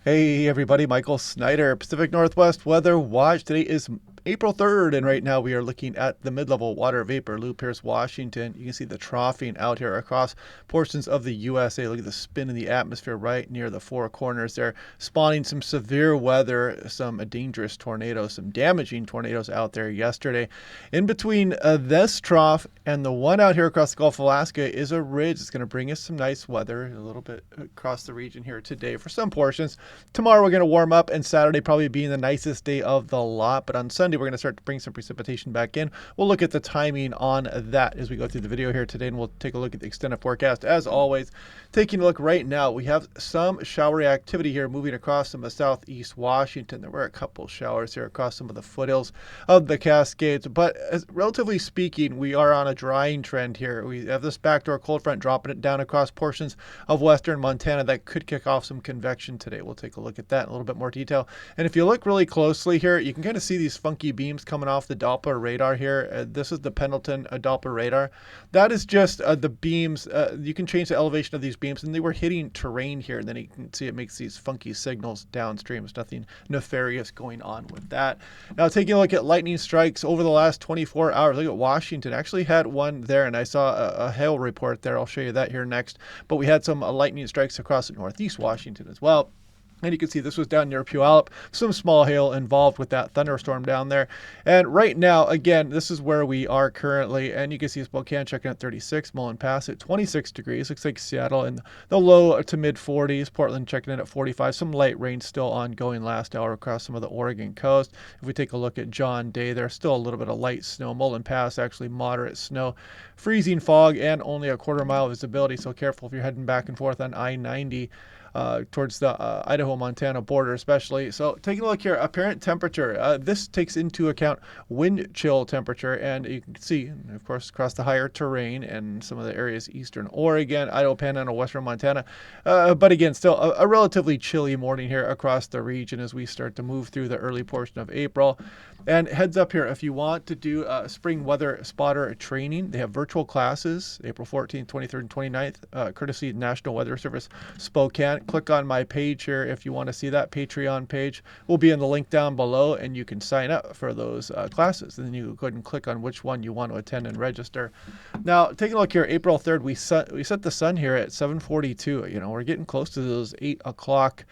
Hey everybody, Michael Snyder, Pacific Northwest Weather Watch. Today is April 3rd, and right now we are looking at the mid-level water vapor, Lou Pierce, Washington. You can see the troughing out here across portions of the USA. Look at the spin in the atmosphere right near the four corners there, spawning some severe weather, some dangerous tornadoes, some damaging tornadoes out there yesterday. In between this trough and the one out here across the Gulf of Alaska is a ridge. It's going to bring us some nice weather a little bit across the region here today for some portions. Tomorrow we're going to warm up, and Saturday probably being the nicest day of the lot. But on Sunday, we're going to start to bring some precipitation back in. We'll look at the timing on that as we go through the video here today, and we'll take a look at the extended forecast. As always, taking a look right now, we have some showery activity here moving across some of southeast Washington. There were a couple showers here across some of the foothills of the Cascades, but relatively speaking, we are on a drying trend here. We have this backdoor cold front dropping it down across portions of western Montana that could kick off some convection today. We'll take a look at that in a little bit more detail. And if you look really closely here, you can kind of see these funky beams coming off the Doppler radar here. This is the Pendleton Doppler radar. That is just the beams. You can change the elevation of these beams, and they were hitting terrain here. And then you can see it makes these funky signals downstream. There's nothing nefarious going on with that. Now, taking a look at lightning strikes over the last 24 hours. Look at Washington. Actually had one there, and I saw a hail report there. I'll show you that here next. But we had some lightning strikes across northeast Washington as well. And you can see this was down near Puyallup. Some small hail involved with that thunderstorm down there. And right now, again, this is where we are currently. And you can see Spokane checking at 36, Mullen Pass at 26 degrees. Looks like Seattle in the low to mid 40s. Portland checking in at 45. Some light rain still ongoing last hour across some of the Oregon coast. If we take a look at John Day, there's still a little bit of light snow. Mullen Pass, actually moderate snow. Freezing fog and only a quarter-mile visibility. So careful if you're heading back and forth on I-90. Towards the Idaho-Montana border especially. So taking a look here, apparent temperature. This takes into account wind chill temperature, and you can see, of course, across the higher terrain and some of the areas eastern Oregon, Idaho, Panhandle, western Montana. But again, still a relatively chilly morning here across the region as we start to move through the early portion of April. And heads up here, if you want to do spring weather spotter training, they have virtual classes April 14th, 23rd, and 29th, courtesy National Weather Service Spokane. Click on my page here if you want to see that Patreon page. Will be in the link down below, and you can sign up for those classes. And then you go ahead and click on which one you want to attend and register. Now, taking a look here, April 3rd, we set the sun here at 7:42. You know, we're getting close to those 8 o'clock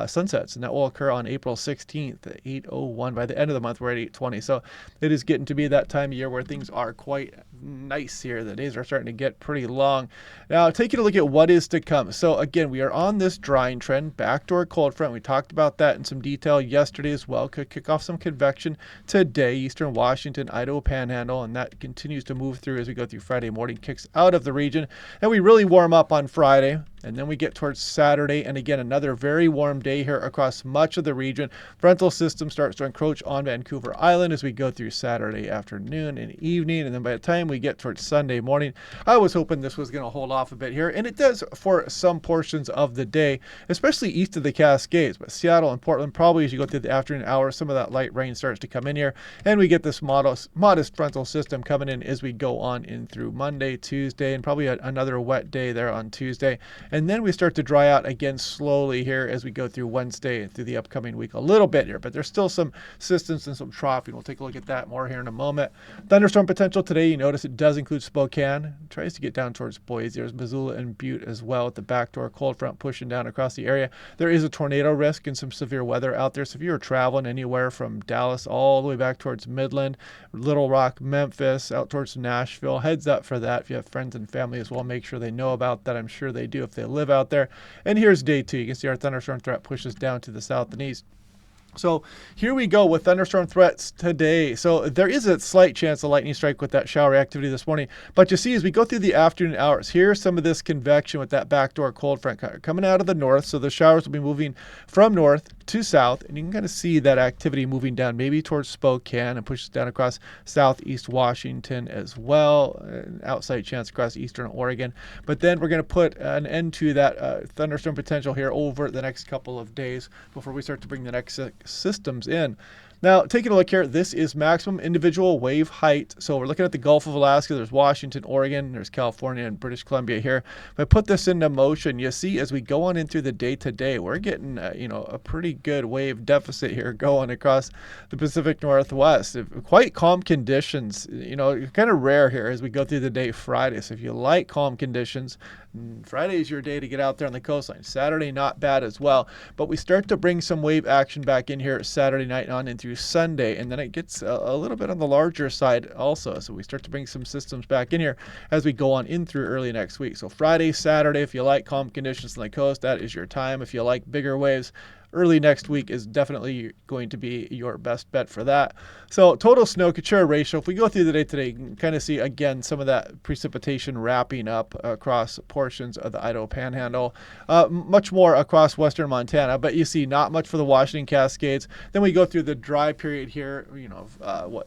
sunsets, and that will occur on April 16th at 8:01. By the end of the month, we're at 8:20. So it is getting to be that time of year where things are quite nice here. The days are starting to get pretty long. Now, taking a look at what is to come. So again, we are on this drying trend, backdoor cold front. We talked about that in some detail yesterday as well. Could kick off some convection today, eastern Washington, Idaho Panhandle, and that continues to move through as we go through Friday morning, kicks out of the region, and we really warm up on Friday. And then we get towards Saturday, and again, another very warm day here across much of the region. Frontal system starts to encroach on Vancouver Island as we go through Saturday afternoon and evening. And then by the time we get towards Sunday morning, I was hoping this was going to hold off a bit here. And it does for some portions of the day, especially east of the Cascades. But Seattle and Portland, probably as you go through the afternoon hours, some of that light rain starts to come in here. And we get this modest frontal system coming in as we go on in through Monday, Tuesday, and probably another wet day there on Tuesday. And then we start to dry out again slowly here as we go through Wednesday and through the upcoming week a little bit here. But there's still some systems and some troughing. We'll take a look at that more here in a moment. Thunderstorm potential today. You notice it does include Spokane. It tries to get down towards Boise. There's Missoula and Butte as well with the backdoor cold front pushing down across the area. There is a tornado risk and some severe weather out there. So if you're traveling anywhere from Dallas all the way back towards Midland, Little Rock, Memphis, out towards Nashville, heads up for that. If you have friends and family as well, make sure they know about that. I'm sure they do if they live out there. And here's day 2. You can see our thunderstorm threat pushes down to the south and east. So here we go with thunderstorm threats today. So there is a slight chance of lightning strike with that shower activity this morning. But you see, as we go through the afternoon hours, here's some of this convection with that backdoor cold front coming out of the north. So the showers will be moving from north to south, and you can kind of see that activity moving down maybe towards Spokane and pushes down across southeast Washington as well. An outside chance across eastern Oregon. But then we're going to put an end to that thunderstorm potential here over the next couple of days before we start to bring the next systems in. Now, taking a look here, this is maximum individual wave height. So we're looking at the Gulf of Alaska. There's Washington, Oregon, there's California and British Columbia here. If I put this into motion, you see as we go on in through the day to day, we're getting a pretty good wave deficit here going across the Pacific Northwest. Quite calm conditions, kind of rare here as we go through the day Friday. So if you like calm conditions, Friday is your day to get out there on the coastline. Saturday, not bad as well. But we start to bring some wave action back in here Saturday night on and through Sunday. And then it gets a little bit on the larger side also. So we start to bring some systems back in here as we go on in through early next week. So Friday, Saturday, if you like calm conditions on the coast, that is your time. If you like bigger waves, early next week is definitely going to be your best bet for that. So total snow-Kachura ratio, if we go through the day today, you can kind of see, again, some of that precipitation wrapping up across portions of the Idaho Panhandle. Much more across western Montana, but you see not much for the Washington Cascades. Then we go through the dry period here,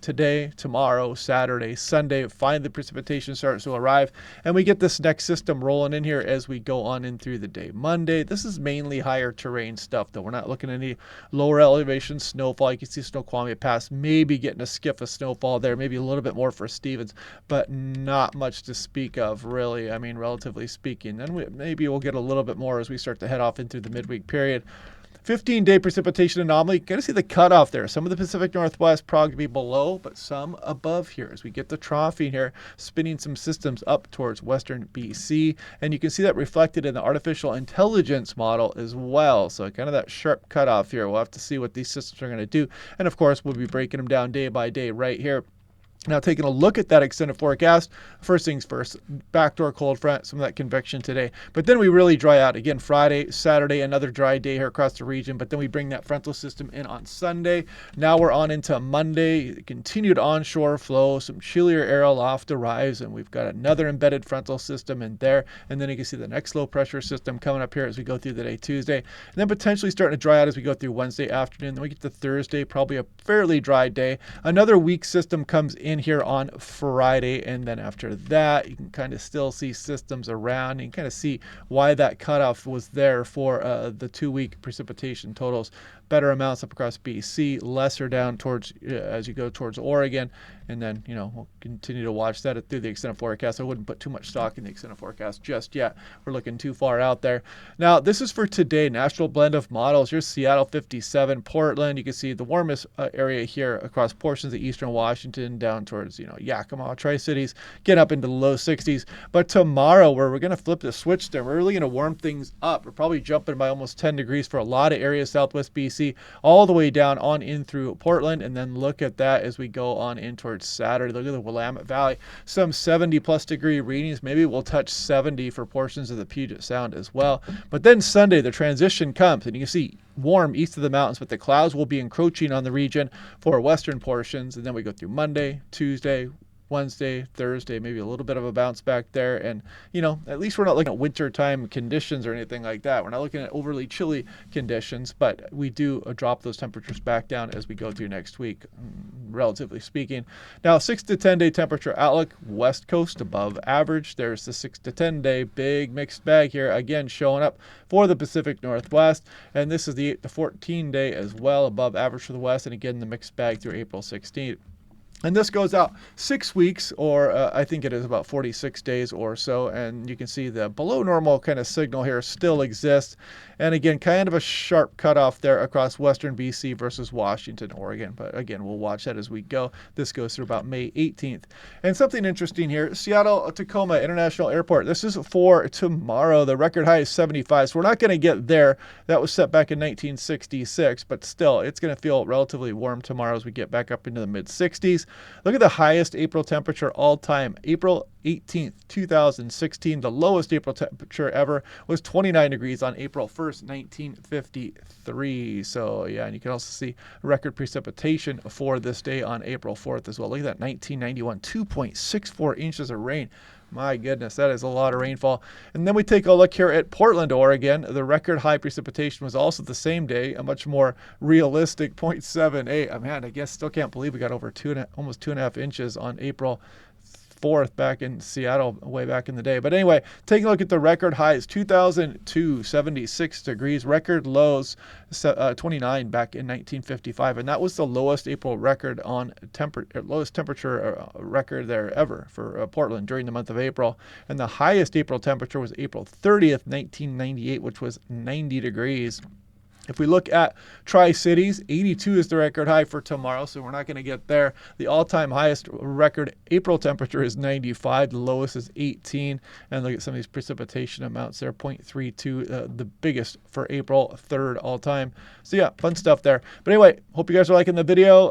today, tomorrow, Saturday, Sunday, find the precipitation starts to arrive, and we get this next system rolling in here as we go on in through the day. Monday, this is mainly higher terrain stuff, though. We're not looking at any lower elevation snowfall. You can see Snoqualmie Pass maybe getting a skiff of snowfall there, maybe a little bit more for Stevens, but not much to speak of, really. I mean, relatively speaking. Then maybe we'll get a little bit more as we start to head off into the midweek period. 15-day precipitation anomaly. Got to see the cutoff there. Some of the Pacific Northwest probably be below, but some above here as we get the troughing here, spinning some systems up towards western BC. And you can see that reflected in the artificial intelligence model as well. So kind of that sharp cutoff here. We'll have to see what these systems are going to do. And of course, we'll be breaking them down day by day right here. Now, taking a look at that extended forecast, first things first, backdoor cold front, some of that convection today. But then we really dry out. Again, Friday, Saturday, another dry day here across the region. But then we bring that frontal system in on Sunday. Now we're on into Monday, continued onshore flow, some chillier air aloft arrives, and we've got another embedded frontal system in there. And then you can see the next low pressure system coming up here as we go through the day Tuesday. And then potentially starting to dry out as we go through Wednesday afternoon. Then we get to Thursday, probably a fairly dry day. Another weak system comes in here on Friday, and then after that you can kind of still see systems around. You can kind of see why that cutoff was there for the 2-week precipitation totals. Better amounts up across BC, lesser down towards as you go towards Oregon, and then we'll continue to watch that through the extended forecast. I wouldn't put too much stock in the extended forecast just yet. We're looking too far out there. Now this is for today. National blend of models. Here's Seattle 57, Portland. You can see the warmest area here across portions of eastern Washington down towards Yakima, Tri-Cities, get up into the low 60s. But tomorrow, where we're going to flip the switch there, we're really going to warm things up. We're probably jumping by almost 10 degrees for a lot of areas southwest BC, all the way down on in through Portland. And then look at that as we go on in towards Saturday. Look at the Willamette Valley, some 70 plus degree readings. Maybe we'll touch 70 for portions of the Puget Sound as well. But then Sunday, the transition comes, and you can see warm east of the mountains, but the clouds will be encroaching on the region for western portions. And then we go through Monday, Tuesday, Wednesday, Thursday, maybe a little bit of a bounce back there. And, at least we're not looking at wintertime conditions or anything like that. We're not looking at overly chilly conditions, but we do drop those temperatures back down as we go through next week, relatively speaking. Now, 6 to 10 day temperature outlook, west coast above average. There's the 6 to 10 day big mixed bag here, again, showing up for the Pacific Northwest. And this is the 8 to 14 day as well, above average for the west. And again, the mixed bag through April 16th. And this goes out 6 weeks, or I think it is about 46 days or so. And you can see the below normal kind of signal here still exists. And again, kind of a sharp cutoff there across western BC versus Washington, Oregon. But again, we'll watch that as we go. This goes through about May 18th. And something interesting here, Seattle-Tacoma International Airport. This is for tomorrow. The record high is 75. So we're not going to get there. That was set back in 1966. But still, it's going to feel relatively warm tomorrow as we get back up into the mid-60s. Look at the highest April temperature all time. April 18th, 2016. The lowest April temperature ever was 29 degrees on April 1st, 1953. So, yeah, and you can also see record precipitation for this day on April 4th as well. Look at that, 1991, 2.64 inches of rain. My goodness, that is a lot of rainfall. And then we take a look here at Portland, Oregon. The record high precipitation was also the same day, a much more realistic 0.78. Man, I guess still can't believe we got over almost 2.5 inches on April 4th back in Seattle way back in the day. But anyway, taking a look at the record highs, 2002, 76 degrees, record lows, 29 back in 1955. And that was the lowest April record on lowest temperature record there ever for Portland during the month of April. And the highest April temperature was April 30th, 1998, which was 90 degrees. If we look at Tri-Cities, 82 is the record high for tomorrow, so we're not going to get there. The all-time highest record April temperature is 95. The lowest is 18. And look at some of these precipitation amounts there, 0.32, the biggest for April, 3rd all-time. So yeah, fun stuff there. But anyway, hope you guys are liking the video.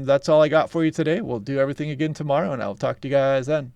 That's all I got for you today. We'll do everything again tomorrow, and I'll talk to you guys then.